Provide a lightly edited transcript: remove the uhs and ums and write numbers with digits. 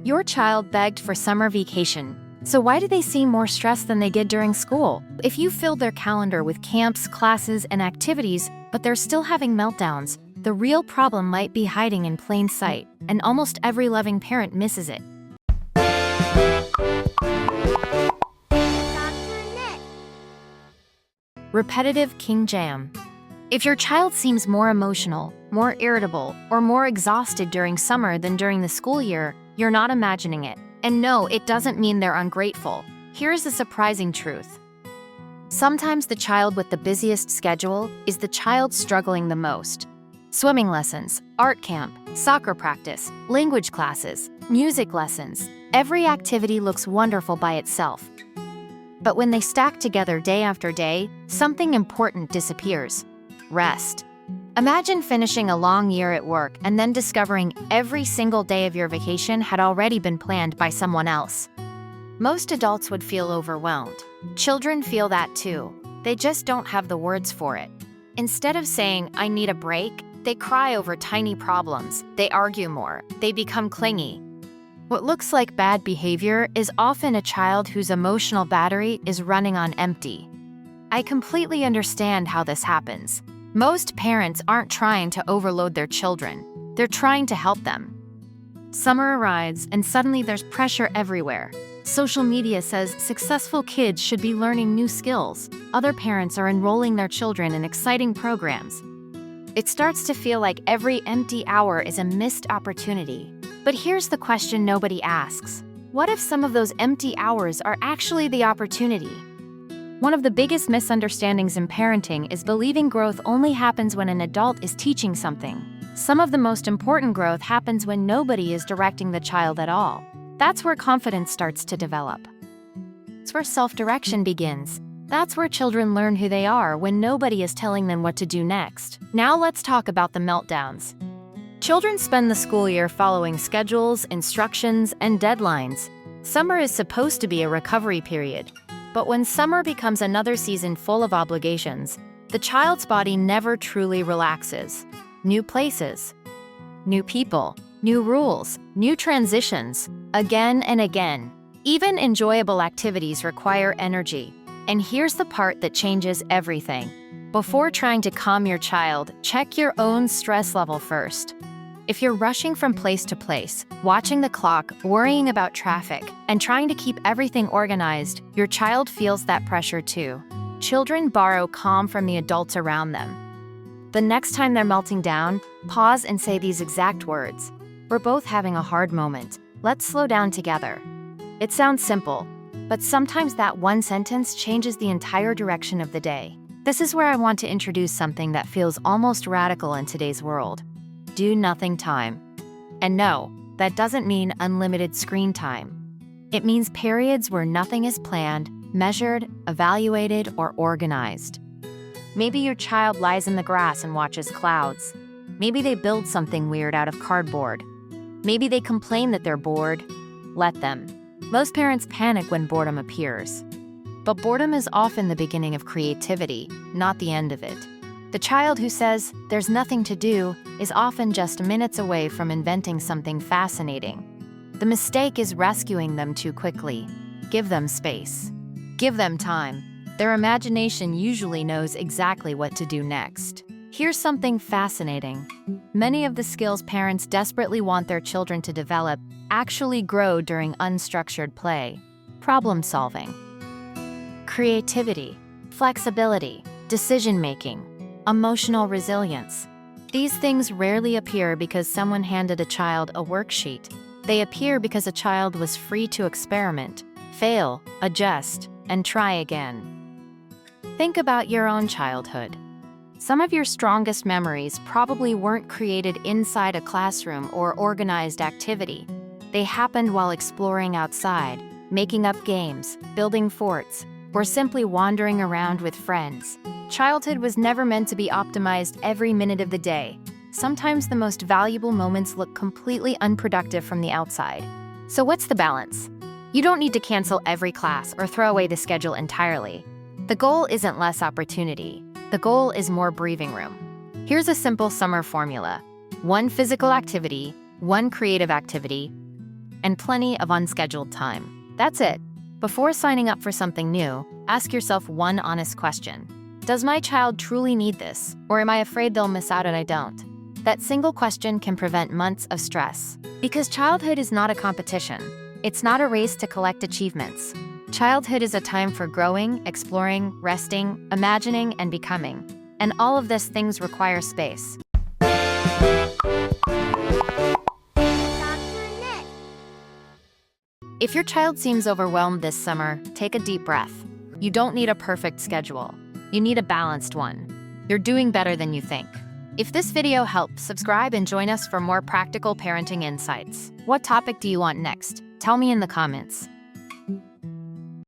Your child begged for summer vacation. So why do they seem more stressed than they did during school? If you filled their calendar with camps, classes, and activities, but they're still having meltdowns, the real problem might be hiding in plain sight, and almost every loving parent misses it. Repetitive king jam. If your child seems more emotional, more irritable, or more exhausted during summer than during the school year, you're not imagining it. And no, it doesn't mean they're ungrateful. Here's the surprising truth. Sometimes the child with the busiest schedule is the child struggling the most. Swimming lessons, art camp, soccer practice, language classes, music lessons. Every activity looks wonderful by itself. But when they stack together day after day, something important disappears. Rest. Imagine finishing a long year at work and then discovering every single day of your vacation had already been planned by someone else. Most adults would feel overwhelmed. Children feel that too. They just don't have the words for it. Instead of saying, "I need a break," they cry over tiny problems. They argue more. They become clingy. What looks like bad behavior is often a child whose emotional battery is running on empty. I completely understand how this happens. Most parents aren't trying to overload their children. They're trying to help them. Summer arrives and suddenly there's pressure everywhere. Social media says successful kids should be learning new skills. Other parents are enrolling their children in exciting programs. It starts to feel like every empty hour is a missed opportunity. But here's the question nobody asks. What if some of those empty hours are actually the opportunity? One of the biggest misunderstandings in parenting is believing growth only happens when an adult is teaching something. Some of the most important growth happens when nobody is directing the child at all. That's where confidence starts to develop. It's where self-direction begins. That's where children learn who they are when nobody is telling them what to do next. Now let's talk about the meltdowns. Children spend the school year following schedules, instructions, and deadlines. Summer is supposed to be a recovery period. But when summer becomes another season full of obligations, the child's body never truly relaxes. New places, new people, new rules, new transitions, again and again. Even enjoyable activities require energy. And here's the part that changes everything. Before trying to calm your child, check your own stress level first. If you're rushing from place to place, watching the clock, worrying about traffic, and trying to keep everything organized, your child feels that pressure too. Children borrow calm from the adults around them. The next time they're melting down, pause and say these exact words. "We're both having a hard moment. Let's slow down together." It sounds simple, but sometimes that one sentence changes the entire direction of the day. This is where I want to introduce something that feels almost radical in today's world. Do nothing time. And no, that doesn't mean unlimited screen time. It means periods where nothing is planned, measured, evaluated, or organized. Maybe your child lies in the grass and watches clouds. Maybe they build something weird out of cardboard. Maybe they complain that they're bored. Let them. Most parents panic when boredom appears. But boredom is often the beginning of creativity, not the end of it. The child who says, "There's nothing to do," is often just minutes away from inventing something fascinating. The mistake is rescuing them too quickly. Give them space. Give them time. Their imagination usually knows exactly what to do next. Here's something fascinating. Many of the skills parents desperately want their children to develop actually grow during unstructured play. Problem solving, creativity, flexibility, decision-making, emotional resilience. These things rarely appear because someone handed a child a worksheet. They appear because a child was free to experiment, fail, adjust, and try again. Think about your own childhood. Some of your strongest memories probably weren't created inside a classroom or organized activity. They happened while exploring outside, making up games, building forts, or simply wandering around with friends. Childhood was never meant to be optimized every minute of the day. Sometimes the most valuable moments look completely unproductive from the outside. So what's the balance? You don't need to cancel every class or throw away the schedule entirely. The goal isn't less opportunity. The goal is more breathing room. Here's a simple summer formula. 1 physical activity, 1 creative activity, and plenty of unscheduled time. That's it. Before signing up for something new, ask yourself one honest question. Does my child truly need this, or am I afraid they'll miss out and I don't? That single question can prevent months of stress. Because childhood is not a competition. It's not a race to collect achievements. Childhood is a time for growing, exploring, resting, imagining, and becoming. And all of these things require space. If your child seems overwhelmed this summer, take a deep breath. You don't need a perfect schedule. You need a balanced one. You're doing better than you think. If this video helped, subscribe and join us for more practical parenting insights. What topic do you want next? Tell me in the comments.